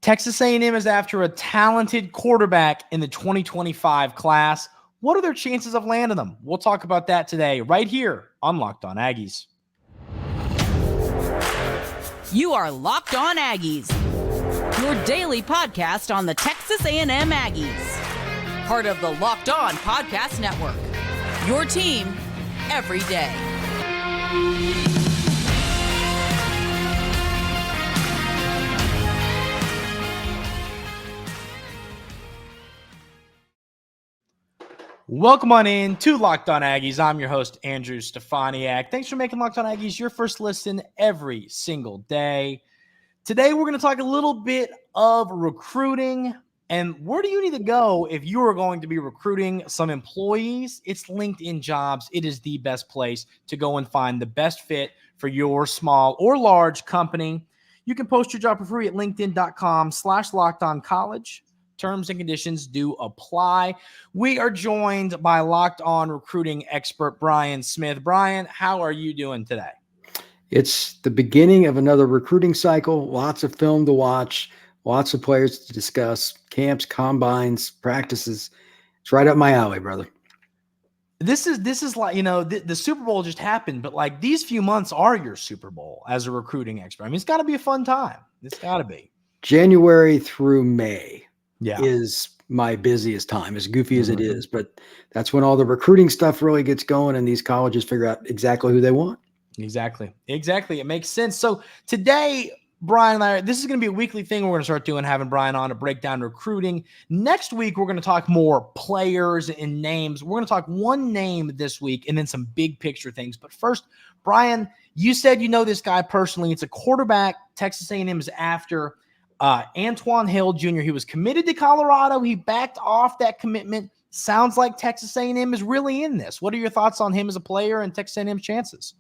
Texas A&M is after a talented quarterback in the 2025 class. What are their chances of landing them? We'll talk about that today right here on Locked On Aggies. You are Locked On Aggies, your daily podcast on the Texas A&M Aggies. Part of the Locked On Podcast Network, your team every day. Welcome on in to Locked On Aggies. I'm your host, Andrew Stefaniak. Thanks for making Locked On Aggies your first listen every single day. Today, we're going to talk a little bit of recruiting and where do you need to go if you are going to be recruiting some employees. It's LinkedIn Jobs. It is the best place to go and find the best fit for your small or large company. You can post your job for free at linkedin.com/LockedOnCollege. Terms and conditions do apply. We are joined by Locked On recruiting expert Brian Smith. Brian, how are you doing today? It's the beginning of another recruiting cycle. Lots of film to watch, lots of players to discuss, camps, combines, practices. It's right up my alley, brother. This is like, the Super Bowl just happened, but like these few months are your Super Bowl as a recruiting expert. I mean, it's got to be a fun time. It's got to be. January through May. Yeah, is my busiest time, as goofy as it is. But that's when all the recruiting stuff really gets going and these colleges figure out exactly who they want. Exactly. It makes sense. So today, Brian and I, this is going to be a weekly thing we're going to start doing, having Brian on to break down recruiting. Next week, we're going to talk more players and names. We're going to talk one name this week and then some big picture things. But first, Brian, you said you know this guy personally. It's a quarterback Texas A&M is after. Antwann Hill Jr. He was committed to Colorado. He backed off that commitment. Sounds like Texas A&M is really in this. What are your thoughts on him as a player and Texas A&M's chances?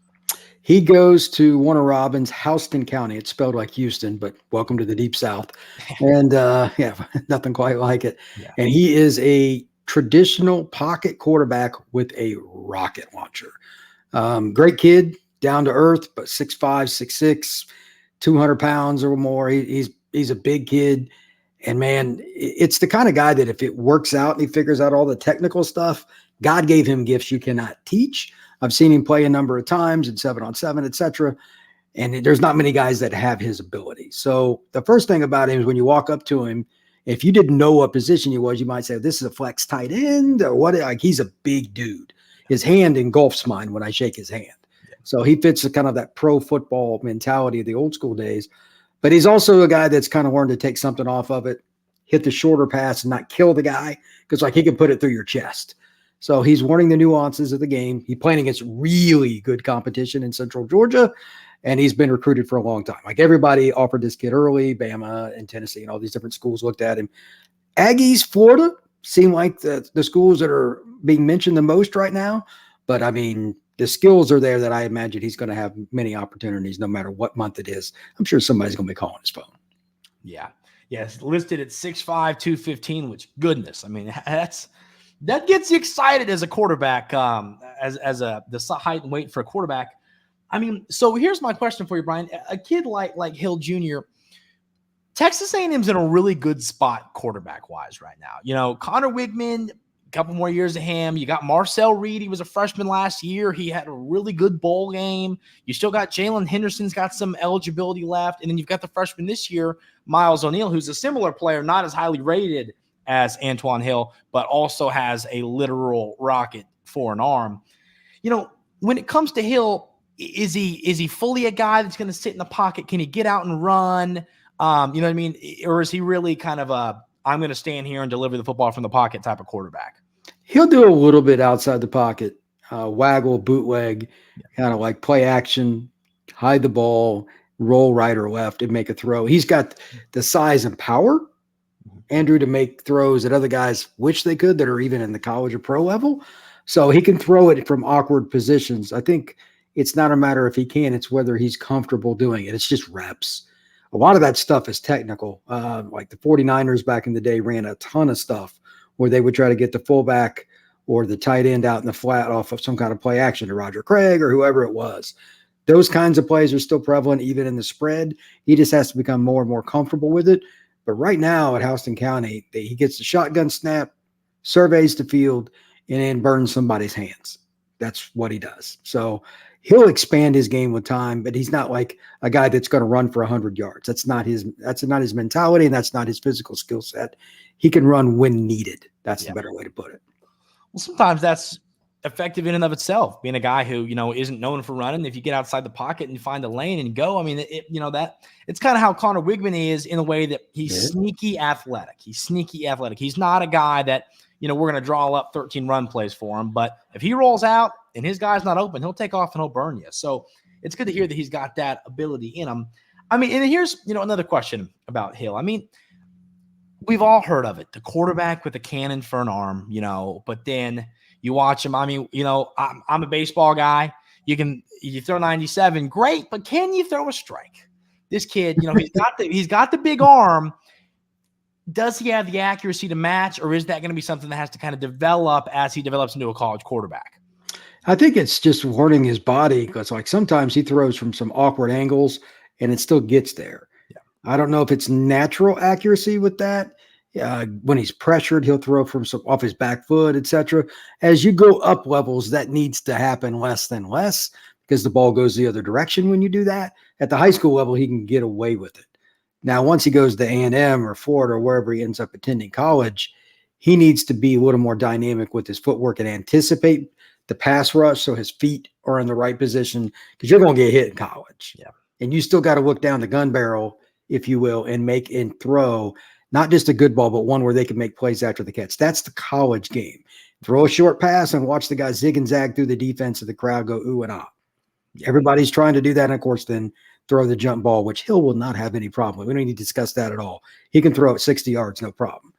He goes to Warner Robins, Houston County. It's spelled like Houston, but welcome to the Deep South. And nothing quite like it. Yeah. And he is a traditional pocket quarterback with a rocket launcher. Great kid, down to earth, but 6'5", 6'6", 200 pounds or more. He's a big kid, and man, it's the kind of guy that if it works out and he figures out all the technical stuff, God gave him gifts you cannot teach. I've seen him play a number of times in 7-on-7, etc. And there's not many guys that have his ability. So the first thing about him is when you walk up to him, if you didn't know what position he was, you might say, this is a flex tight end or what? Like, he's a big dude. His hand engulfs mine when I shake his hand. So he fits the kind of that pro football mentality of the old school days. But he's also a guy that's kind of learned to take something off of it, hit the shorter pass and not kill the guy, because like he can put it through your chest. So he's learning the nuances of the game. He's playing against really good competition in Central Georgia, and he's been recruited for a long time. Like everybody offered this kid early, Bama and Tennessee and all these different schools looked at him. Aggies, Florida seem like the schools that are being mentioned the most right now. But I mean, the skills are there that I imagine he's going to have many opportunities no matter what month it is. I'm sure somebody's going to be calling his phone. Yeah. Yes. Listed at 6'5", 215, which goodness. I mean, that gets you excited as a quarterback, as the height and weight for a quarterback. I mean, so here's my question for you, Brian. A kid like Hill Jr., Texas A&M's in a really good spot quarterback-wise right now. Connor Wigman, couple more years of him. You got Marcel Reed. He was a freshman last year. He had a really good bowl game. You still got Jalen Henderson's got some eligibility left. And then you've got the freshman this year, Miles O'Neal, who's a similar player, not as highly rated as Antwann Hill, but also has a literal rocket for an arm. When it comes to Hill, is he fully a guy that's going to sit in the pocket? Can he get out and run? You know what I mean? Or is he really kind of I'm going to stand here and deliver the football from the pocket type of quarterback? He'll do a little bit outside the pocket, waggle, bootleg, kind of like play action, hide the ball, roll right or left, and make a throw. He's got the size and power, Andrew, to make throws that other guys wish they could that are even in the college or pro level. So he can throw it from awkward positions. I think it's not a matter if he can, it's whether he's comfortable doing it. It's just reps. A lot of that stuff is technical. Like the 49ers back in the day ran a ton of stuff where they would try to get the fullback or the tight end out in the flat off of some kind of play action to Roger Craig or whoever it was. Those kinds of plays are still prevalent even in the spread. He just has to become more and more comfortable with it. But right now at Houston County, he gets the shotgun snap, surveys the field, and then burns somebody's hands. That's what he does. So he'll expand his game with time, but he's not like a guy that's going to run for 100 yards. That's not his mentality, and that's not his physical skill set. He can run when needed. That's the better way to put it. Well, sometimes that's effective in and of itself, being a guy who, isn't known for running. If you get outside the pocket and you find a lane and go, I mean, that it's kind of how Connor Wigman is in a way that he's sneaky athletic. He's not a guy that, we're going to draw up 13 run plays for him, but if he rolls out and his guy's not open, he'll take off and he'll burn you. So it's good to hear that he's got that ability in him. I mean, and here's, another question about Hill. I mean, we've all heard of it, the quarterback with a cannon for an arm, but then you watch him. I mean, I'm a baseball guy. You throw 97, great, but can you throw a strike? This kid, he's got the big arm. Does he have the accuracy to match, or is that going to be something that has to kind of develop as he develops into a college quarterback? I think it's just warning his body, because like sometimes he throws from some awkward angles and it still gets there. Yeah. I don't know if it's natural accuracy with that. When he's pressured, he'll throw from off his back foot, etc. As you go up levels, that needs to happen less than less, because the ball goes the other direction when you do that. At the high school level, he can get away with it. Now, once he goes to A&M or Florida or wherever he ends up attending college, he needs to be a little more dynamic with his footwork and anticipate the pass rush so his feet are in the right position, because you're going to get hit in college. Yeah. And you still got to look down the gun barrel, if you will, and make and throw not just a good ball, but one where they can make plays after the catch. That's the college game. Throw a short pass and watch the guy zig and zag through the defense of the crowd go ooh and ah. Everybody's trying to do that. And of course, then throw the jump ball, which Hill will not have any problem with. We don't need to discuss that at all. He can throw it 60 yards, no problem.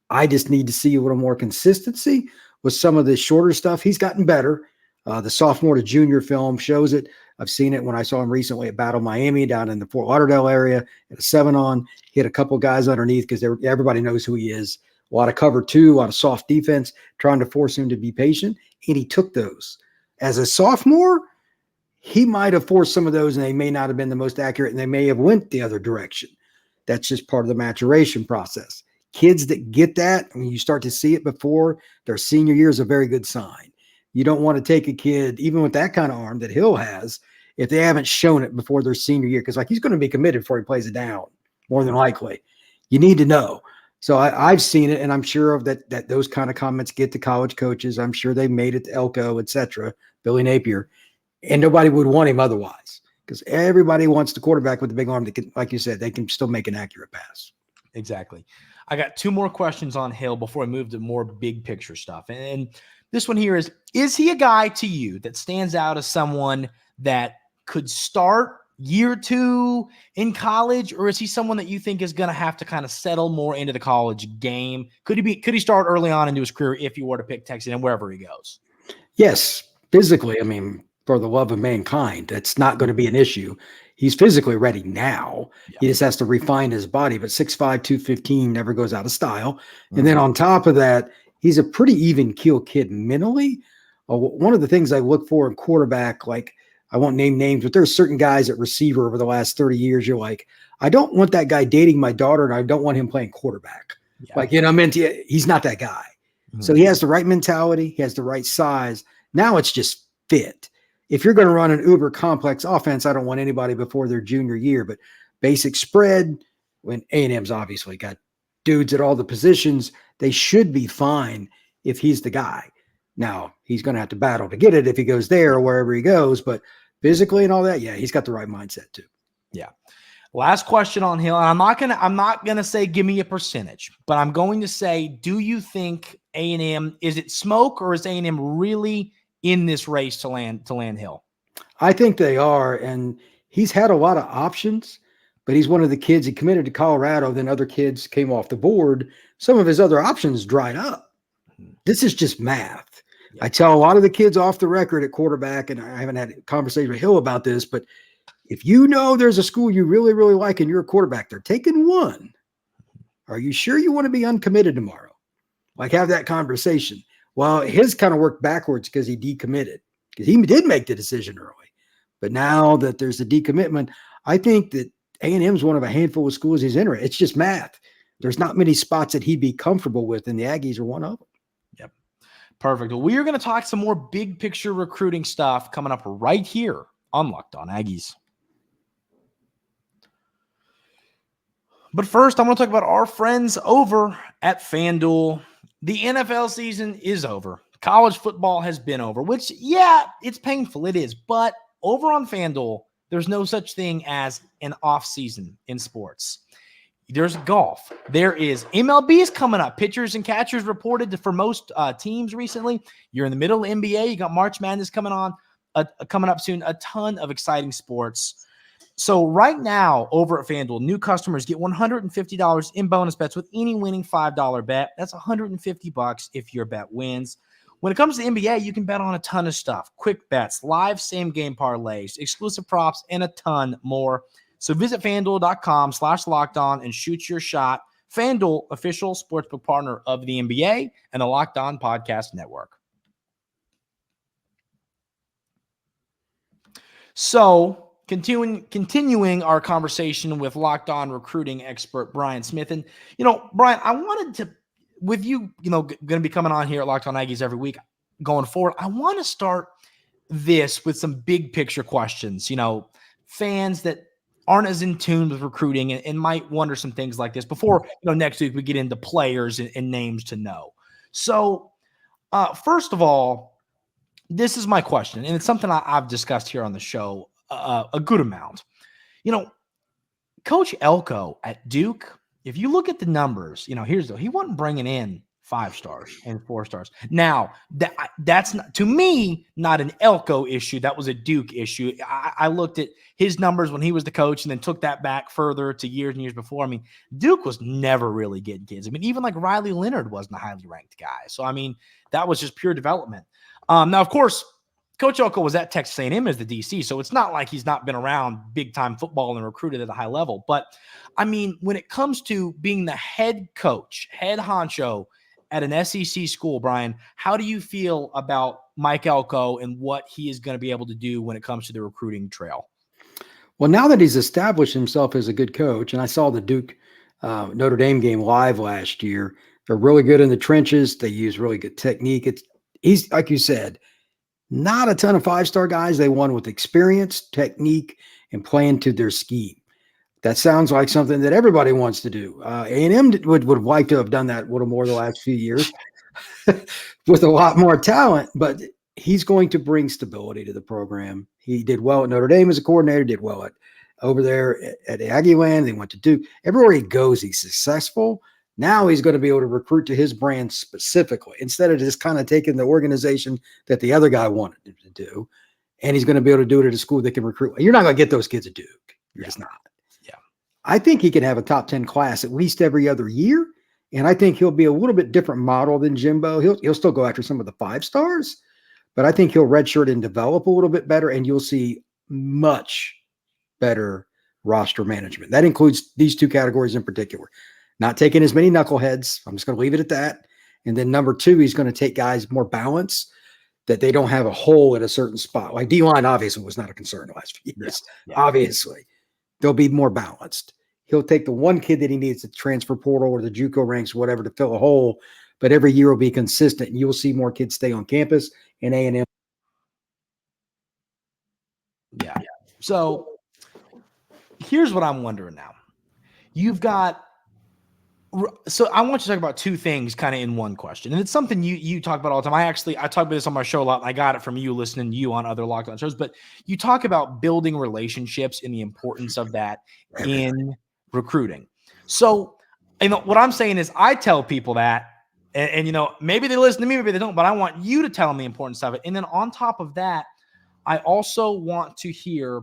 I just need to see a little more consistency with some of the shorter stuff. He's gotten better. The sophomore to junior film shows it. I've seen it when I saw him recently at Battle Miami down in the Fort Lauderdale area at a 7-on. Hit a couple guys underneath because everybody knows who he is. A lot of cover two, a lot of soft defense, trying to force him to be patient, and he took those. As a sophomore, he might have forced some of those, and they may not have been the most accurate, and they may have went the other direction. That's just part of the maturation process. Kids that get that, when you start to see it before their senior year, is a very good sign. You don't want to take a kid, even with that kind of arm that Hill has, if they haven't shown it before their senior year, because he's going to be committed before he plays it down, more than likely. You need to know. So I've seen it, and I'm sure of that those kind of comments get to college coaches. I'm sure they made it to Elko, etc., Billy Napier, and nobody would want him otherwise, because everybody wants the quarterback with the big arm that can, like you said, they can still make an accurate pass. Exactly. I got two more questions on Hill before I move to more big picture stuff. And this one here is he a guy to you that stands out as someone that could start year two in college, or is he someone that you think is going to have to kind of settle more into the college game? Could he start early on into his career if you were to pick Texas and wherever he goes? Yes, physically. I mean, for the love of mankind, that's not going to be an issue. He's physically ready now. Yeah. He just has to refine his body, but 6'5", 215 never goes out of style. Mm-hmm. And then on top of that, he's a pretty even keel kid mentally. One of the things I look for in quarterback, like, I won't name names, but there's certain guys at receiver over the last 30 years. You're like, I don't want that guy dating my daughter, and I don't want him playing quarterback. Yeah. He's not that guy. Mm-hmm. So he has the right mentality. He has the right size. Now it's just fit. If you're going to run an uber complex offense, I don't want anybody before their junior year, but basic spread, when A&M's obviously got dudes at all the positions, they should be fine if he's the guy. Now, he's going to have to battle to get it if he goes there or wherever he goes, but physically and all that, yeah, he's got the right mindset too. Yeah. Last question on Hill. And I'm not gonna say give me a percentage, but I'm going to say, do you think A&M, is it smoke, or is A&M really in this race to land Hill? I think they are, and he's had a lot of options, but he's one of the kids. He committed to Colorado, then other kids came off the board. Some of his other options dried up. This is just math. Yeah. I tell a lot of the kids off the record at quarterback, and I haven't had a conversation with Hill about this, but if you know there's a school you really, really like and you're a quarterback, they're taking one. Are you sure you want to be uncommitted tomorrow? Like, have that conversation. Well, his kind of worked backwards because he decommitted, because he did make the decision early. But now that there's a decommitment, I think that A&M is one of a handful of schools he's in. It's just math. there's not many spots that he'd be comfortable with, and the Aggies are one of them. Yep. Perfect. Well, we are going to talk some more big picture recruiting stuff coming up right here on Locked On Aggies. But first, I want to talk about our friends over at FanDuel. The NFL season is over. College football has been over, which, yeah, it's painful. It is. But over on FanDuel, there's no such thing as an off season in sports. There's golf. There is MLB's coming up. Pitchers and catchers reported for most teams recently. You're in the middle of NBA. You got March Madness coming up soon. A ton of exciting sports. So right now over at FanDuel, new customers get $150 in bonus bets with any winning $5 bet. That's $150 if your bet wins. When it comes to NBA, you can bet on a ton of stuff. Quick bets, live same-game parlays, exclusive props, and a ton more. So visit FanDuel.com/lockedon and shoot your shot. FanDuel, official sportsbook partner of the NBA and the Locked On Podcast Network. So continuing our conversation with Locked On recruiting expert Brian Smith. And, Brian, I wanted to, with you, going to be coming on here at Locked On Aggies every week going forward, I want to start this with some big picture questions. Fans that aren't as in tune with recruiting and might wonder some things like this before, next week we get into players and names to know. So first of all, this is my question, and it's something I've discussed here on the show a good amount. Coach Elko at Duke, if you look at the numbers, he wasn't bringing in 5 stars and 4 stars. Now, that's not, to me, not an Elko issue. That was a Duke issue. I looked at his numbers when he was the coach and then took that back further to years and years before. I mean, Duke was never really getting kids. I mean, even like Riley Leonard wasn't a highly ranked guy. So, I mean, that was just pure development. Now, of course, Coach Elko was at Texas A&M as the DC, so it's not like he's not been around big-time football and recruited at a high level. But, I mean, when it comes to being the head coach, head honcho at an SEC school, Brian, how do you feel about Mike Elko and what he is going to be able to do when it comes to the recruiting trail? Well, now that he's established himself as a good coach, and I saw the Duke Notre Dame game live last year, they're really good in the trenches. They use really good technique. He's, like you said, not a ton of 5-star guys. They won with experience, technique, and playing to their scheme. That sounds like something that everybody wants to do. A&M would have liked to have done that a little more the last few years with a lot more talent, but he's going to bring stability to the program. He did well at Notre Dame as a coordinator, did well over there at Aggieland. They went to Duke. Everywhere he goes, he's successful. Now he's going to be able to recruit to his brand specifically instead of just kind of taking the organization that the other guy wanted him to do. And he's going to be able to do it at a school that can recruit. You're not going to get those kids at Duke. You're just not. Yeah. I think he can have a top 10 class at least every other year. And I think he'll be a little bit different model than Jimbo. He'll still go after some of the 5 stars, but I think he'll redshirt and develop a little bit better. And you'll see much better roster management. That includes these 2 categories in particular. Not taking as many knuckleheads. I'm just going to leave it at that. And then number 2, he's going to take guys more balanced, that they don't have a hole at a certain spot. Like D-line obviously was not a concern the last few years. Yeah. Obviously. They'll be more balanced. He'll take the one kid that he needs to transfer portal or the JUCO ranks, whatever, to fill a hole, but every year will be consistent. And you'll see more kids stay on campus and A&M. Yeah. So here's what I'm wondering now. So I want you to talk about 2 things kind of in one question. And it's something you talk about all the time. I talk about this on my show a lot, and I got it from you listening to you on other Locked On shows. But you talk about building relationships and the importance of that in recruiting. So, what I'm saying is I tell people that, and maybe they listen to me, maybe they don't, but I want you to tell them the importance of it. And then on top of that, I also want to hear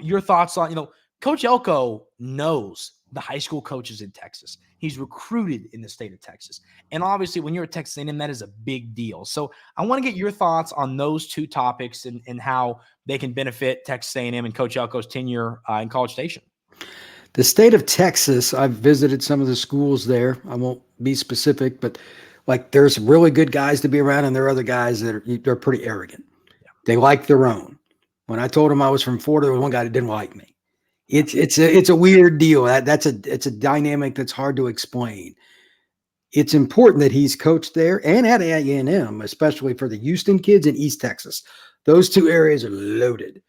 your thoughts on, Coach Elko knows the high school coaches in Texas. He's recruited in the state of Texas. And obviously when you're at Texas A&M, that is a big deal. So I want to get your thoughts on those 2 topics and how they can benefit Texas A&M and Coach Elko's tenure in College Station. The state of Texas, I've visited some of the schools there. I won't be specific, but there's really good guys to be around, and there are other guys that they're pretty arrogant. Yeah. They like their own. When I told them I was from Florida, there was one guy that didn't like me. It's a weird deal. It's a dynamic that's hard to explain. It's important that he's coached there and at A&M, especially for the Houston kids in East Texas. Those two areas are loaded,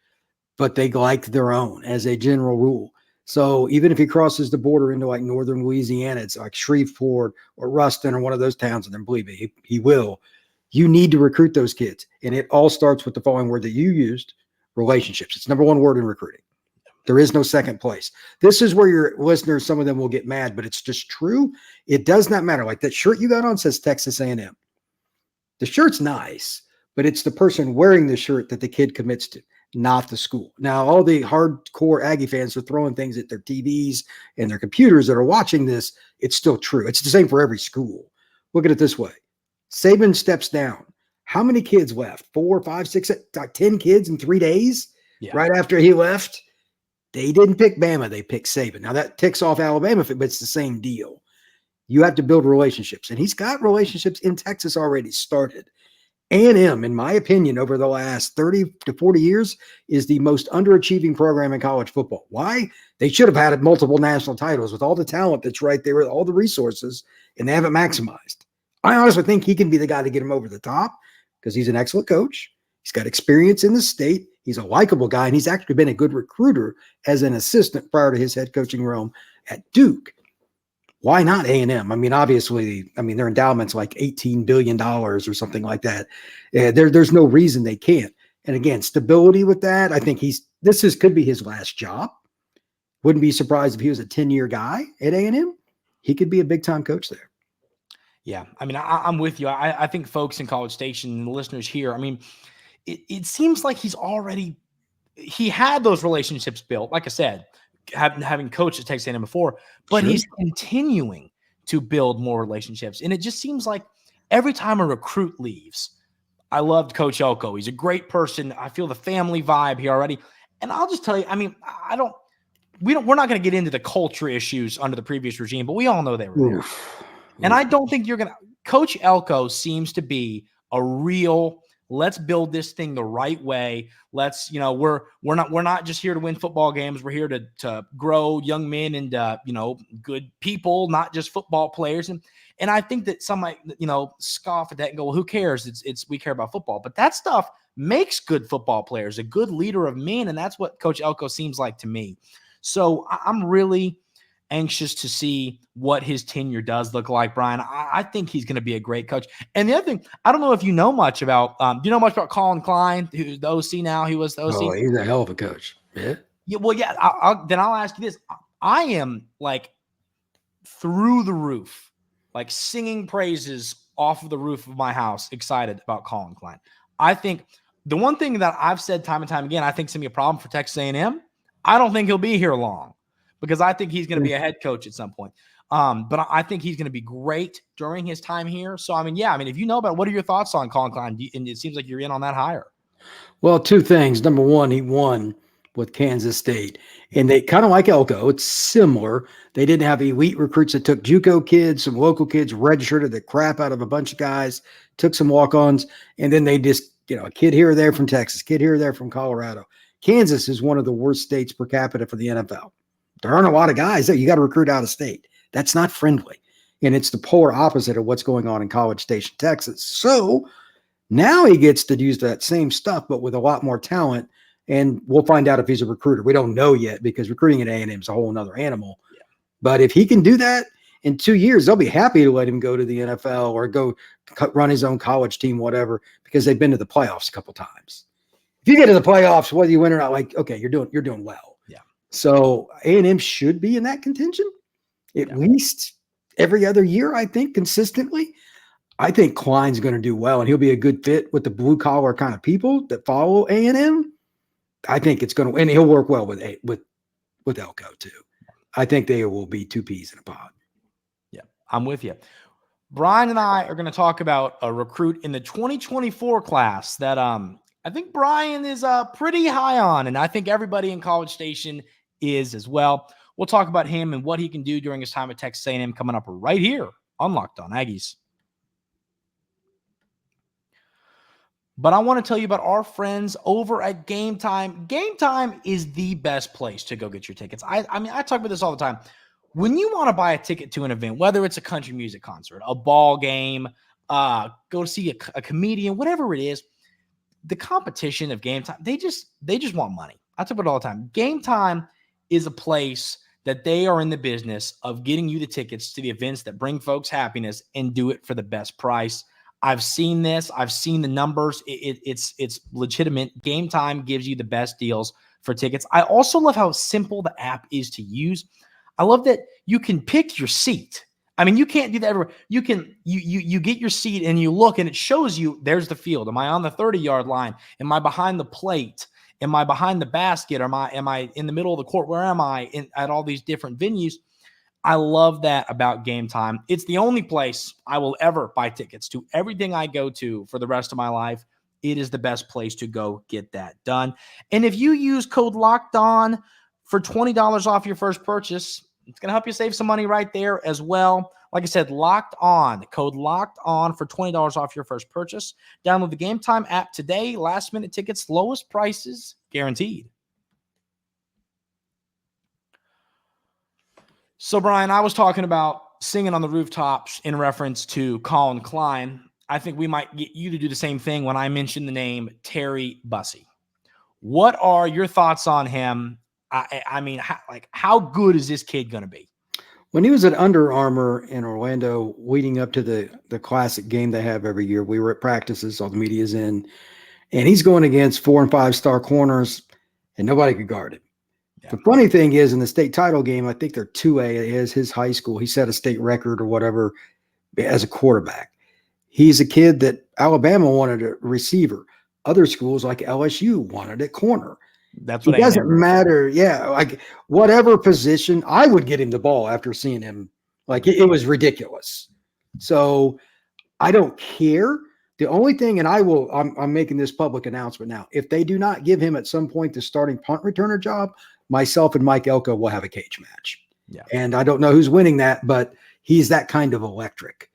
but they like their own as a general rule. So even if he crosses the border into like northern Louisiana, it's like Shreveport or Ruston or one of those towns, and then believe me, he will. You need to recruit those kids. And it all starts with the following word that you used, relationships. It's number one word in recruiting. There is no second place. This is where your listeners, some of them will get mad, but it's just true. It does not matter. Like that shirt you got on says Texas A&M. The shirt's nice, but it's the person wearing the shirt that the kid commits to, not the school. Now, all the hardcore Aggie fans are throwing things at their TVs and their computers that are watching this. It's still true. It's the same for every school. Look at it this way. Saban steps down. How many kids left? 4, 5, 6, 10 kids in 3 days? Yeah. Right after he left? They didn't pick Bama. They picked Saban. Now, that ticks off Alabama, but it's the same deal. You have to build relationships, and he's got relationships in Texas already started. A&M, in my opinion, over the last 30 to 40 years, is the most underachieving program in college football. Why? They should have had multiple national titles with all the talent that's right there, with all the resources, and they haven't maximized. I honestly think he can be the guy to get him over the top because he's an excellent coach. He's got experience in the state. He's a likable guy, and he's actually been a good recruiter as an assistant prior to his head coaching realm at Duke. Why not A&M? I mean, obviously, their endowment's like $18 billion or something like that. There's no reason they can't. And again, stability with that, I think could be his last job. Wouldn't be surprised if he was a 10-year guy at A&M. He could be a big-time coach there. Yeah, I'm with you. I think folks in College Station and the listeners here, it seems like he had those relationships built, like I said, having coached at Texas A&M before, but he's continuing to build more relationships. And it just seems like every time a recruit leaves, I loved Coach Elko. He's a great person. I feel the family vibe here already. And I'll just tell you, we're not going to get into the culture issues under the previous regime, but we all know they were there. And I don't think Coach Elko seems to be a real, let's build this thing the right way. Let's, we're not just here to win football games. We're here to grow young men into, good people, not just football players. And I think that some might, scoff at that and go, well, who cares? We care about football. But that stuff makes good football players, a good leader of men. And that's what Coach Elko seems like to me. So I'm really anxious to see what his tenure does look like, Brian. I think he's going to be a great coach. And the other thing, I don't know if you know much about, do you know much about Collin Klien, who's the OC now? He was the OC. Oh, he's a hell of a coach. Yeah. Yeah. Well, yeah. I'll ask you this. I am like through the roof, like singing praises off of the roof of my house, excited about Collin Klien. I think the one thing that I've said time and time again, I think it's going to be a problem for Texas A&M. I don't think he'll be here long, because I think he's going to be a head coach at some point. But I think he's going to be great during his time here. So, if you know about it, what are your thoughts on Collin Klien? And it seems like you're in on that hire. Well, two things. Number one, he won with Kansas State. And they kind of like Elko. It's similar. They didn't have elite recruits that took JUCO kids, some local kids, redshirted the crap out of a bunch of guys, took some walk-ons, and then they just, a kid here or there from Texas, kid here or there from Colorado. Kansas is one of the worst states per capita for the NFL. There aren't a lot of guys there. You got to recruit out of state. That's not friendly. And it's the polar opposite of what's going on in College Station, Texas. So now he gets to use that same stuff, but with a lot more talent. And we'll find out if he's a recruiter. We don't know yet, because recruiting at A&M is a whole nother animal. Yeah. But if he can do that in 2 years, they'll be happy to let him go to the NFL or go run his own college team, whatever, because they've been to the playoffs a couple times. If you get to the playoffs, whether you win or not, okay, you're doing well. So A&M should be in that contention at least every other year, I think, consistently. I think Klein's going to do well, and he'll be a good fit with the blue-collar kind of people that follow A&M. I think it's going to – and he'll work well with Elko too. I think they will be two peas in a pod. Yeah, I'm with you. Brian and I are going to talk about a recruit in the 2024 class that I think Brian is pretty high on, and I think everybody in College Station – is as well. We'll talk about him and what he can do during his time at Texas A&M coming up right here on Locked On Aggies. But I want to tell you about our friends over at GameTime. GameTime is the best place to go get your tickets. I mean, I talk about this all the time. When you want to buy a ticket to an event, whether it's a country music concert, a ball game, go see a comedian, whatever it is, the competition of GameTime, they just want money. I talk about it all the time. GameTime is a place that they are in the business of getting you the tickets to the events that bring folks happiness and do it for the best price. I've seen this. I've seen the numbers. It's legitimate. GameTime gives you the best deals for tickets. I also love how simple the app is to use. I love that you can pick your seat. I mean, you can't do that everywhere. You can you get your seat and you look and it shows you there's the field. Am I on the 30-yard line? Am I behind the plate? Am I behind the basket? Am I in the middle of the court? Where am I at all these different venues? I love that about GameTime. It's the only place I will ever buy tickets to. Everything I go to for the rest of my life, it is the best place to go get that done. And if you use code LOCKEDON for $20 off your first purchase, it's going to help you save some money right there as well. Like I said, Locked On, code Locked On for $20 off your first purchase. Download the GameTime app today. Last minute tickets, lowest prices guaranteed. So, Brian, I was talking about singing on the rooftops in reference to Collin Klien. I think we might get you to do the same thing when I mention the name Terry Bussey. What are your thoughts on him? I mean, how good is this kid going to be? When he was at Under Armour in Orlando, leading up to the classic game they have every year, we were at practices, all the media's in, and he's going against 4- and 5-star corners, and nobody could guard him. Yeah. The funny thing is, in the state title game, I think they're 2A as his high school. He set a state record or whatever as a quarterback. He's a kid that Alabama wanted a receiver. Other schools like LSU wanted a corner. That's what it doesn't matter. Yeah. Like whatever position, I would get him the ball after seeing him. Like it was ridiculous. So I don't care. The only thing, and I'm making this public announcement now. If they do not give him at some point the starting punt returner job, myself and Mike Elko will have a cage match. Yeah. And I don't know who's winning that, but he's that kind of electric.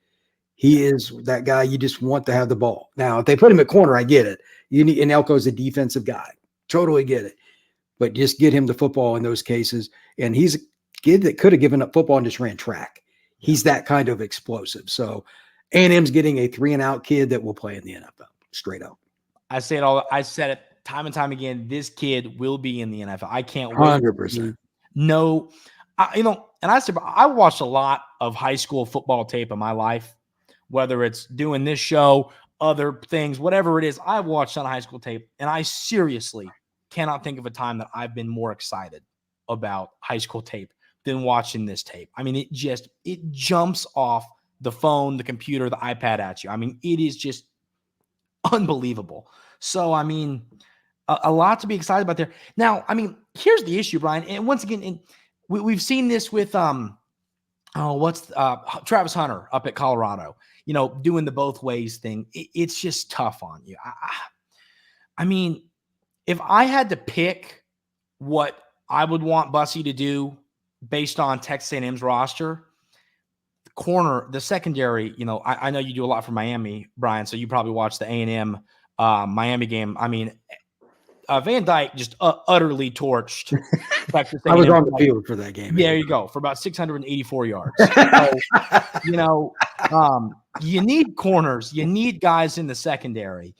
He is that guy you just want to have the ball. Now, if they put him at corner, I get it. And Elko's a defensive guy. Totally get it. But just get him the football in those cases. And he's a kid that could have given up football and just ran track. He's that kind of explosive. So A&M's getting a 3-and-out kid that will play in the NFL, straight up. I said it time and time again. This kid will be in the NFL. I can't wait. 100%. No, and I said, I watched a lot of high school football tape in my life, whether it's doing this show, other things, whatever it is. I've watched on high school tape, and I seriously cannot think of a time that I've been more excited about high school tape than watching this tape. I mean, it jumps off the phone, the computer, the iPad at you. I mean, it is just unbelievable. So, I mean, a lot to be excited about there. Now, I mean, here's the issue, Brian. And once again, we've seen this with Travis Hunter up at Colorado, doing the both ways thing. It's just tough on you. I mean, if I had to pick what I would want Bussey to do based on Texas A&M's roster, the secondary, I know you do a lot for Miami, Brian, so you probably watched the A&M Miami game. I mean, Van Dyke just utterly torched Texas A&M. I was on the field for that game. Yeah, there you go, for about 684 yards. So, you need corners. You need guys in the secondary.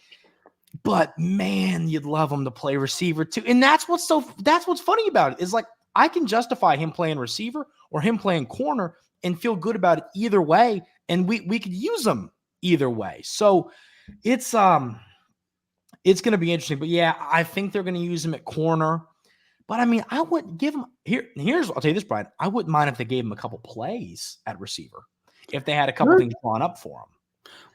But, man, you'd love him to play receiver, too. And that's what's funny about it is, like, I can justify him playing receiver or him playing corner and feel good about it either way, and we could use them either way. So it's going to be interesting. But, yeah, I think they're going to use him at corner. But, I mean, I wouldn't give him – I'll tell you this, Brian. I wouldn't mind if they gave him a couple plays at receiver, if they had a couple things drawn up for him.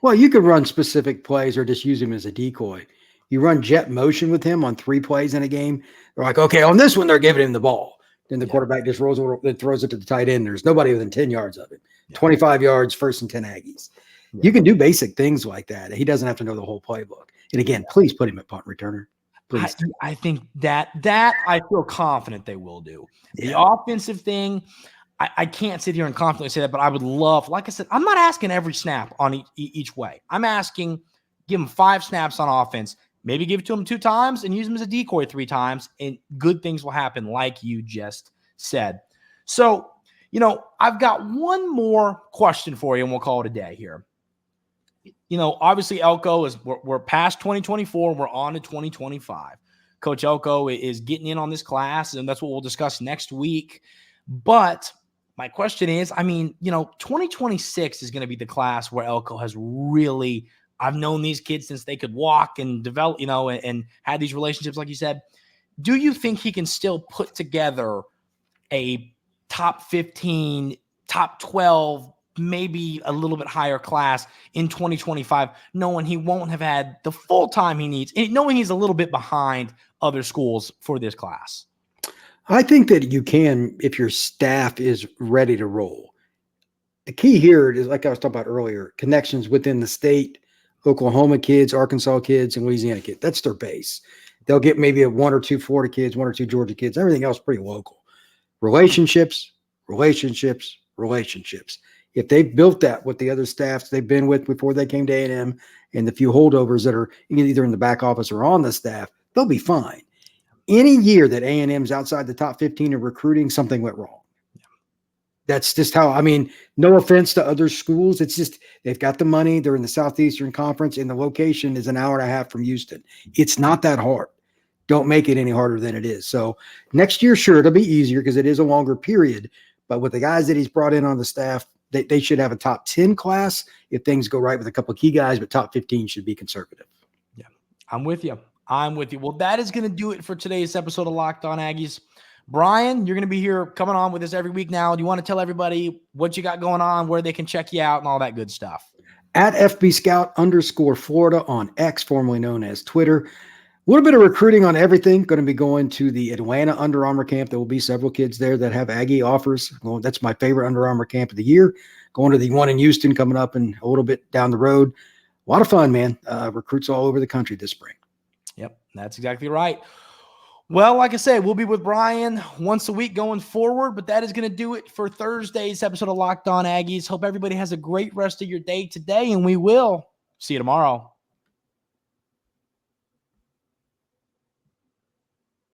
Well, you could run specific plays or just use him as a decoy. You run jet motion with him on 3 plays in a game. They're like, okay, on this one, they're giving him the ball. Then the quarterback just rolls over and throws it to the tight end. There's nobody within 10 yards of it. 25 yards, 1st and 10 Aggies. Yeah. You can do basic things like that. He doesn't have to know the whole playbook. And again, please put him at punt returner. Please. I think that I feel confident they will do. The offensive thing, I can't sit here and confidently say that, but I would love, like I said, I'm not asking every snap on each way. I'm asking give him 5 snaps on offense. Maybe give it to him 2 times and use him as a decoy 3 times, and good things will happen, like you just said. So, I've got one more question for you, and we'll call it a day here. Obviously, Elko we're past 2024. We're on to 2025. Coach Elko is getting in on this class, and that's what we'll discuss next week. But my question is, 2026 is going to be the class where Elko has really – I've known these kids since they could walk and develop, and had these relationships, like you said. Do you think he can still put together a top 15, top 12, maybe a little bit higher class in 2025, knowing he won't have had the full time he needs, and knowing he's a little bit behind other schools for this class? I think that you can if your staff is ready to roll. The key here is, like I was talking about earlier, connections within the state. Oklahoma kids, Arkansas kids, and Louisiana kids. That's their base. They'll get maybe 1 or 2 Florida kids, 1 or 2 Georgia kids. Everything else pretty local. Relationships. If they've built that with the other staffs they've been with before they came to A&M, and the few holdovers that are either in the back office or on the staff, they'll be fine. Any year that A&M's outside the top 15 in recruiting, something went wrong. That's just how, no offense to other schools. It's just, they've got the money. They're in the Southeastern Conference, and the location is an hour and a half from Houston. It's not that hard. Don't make it any harder than it is. So next year, sure, it'll be easier because it is a longer period. But with the guys that he's brought in on the staff, they should have a top 10 class if things go right with a couple of key guys, but top 15 should be conservative. Yeah, I'm with you. Well, that is going to do it for today's episode of Locked On Aggies. Brian, you're going to be here coming on with us every week now. Do you want to tell everybody what you got going on, where they can check you out, and all that good stuff? At FBScout_Florida on X, formerly known as Twitter. A little bit of recruiting on everything. Going to be going to the Atlanta Under Armour camp. There will be several kids there that have Aggie offers. Well, that's my favorite Under Armour camp of the year. Going to the one in Houston coming up and a little bit down the road. A lot of fun, man. Recruits all over the country this spring. Yep, that's exactly right. Well, like I said, we'll be with Brian once a week going forward, but that is going to do it for Thursday's episode of Locked On Aggies. Hope everybody has a great rest of your day today, and we will see you tomorrow.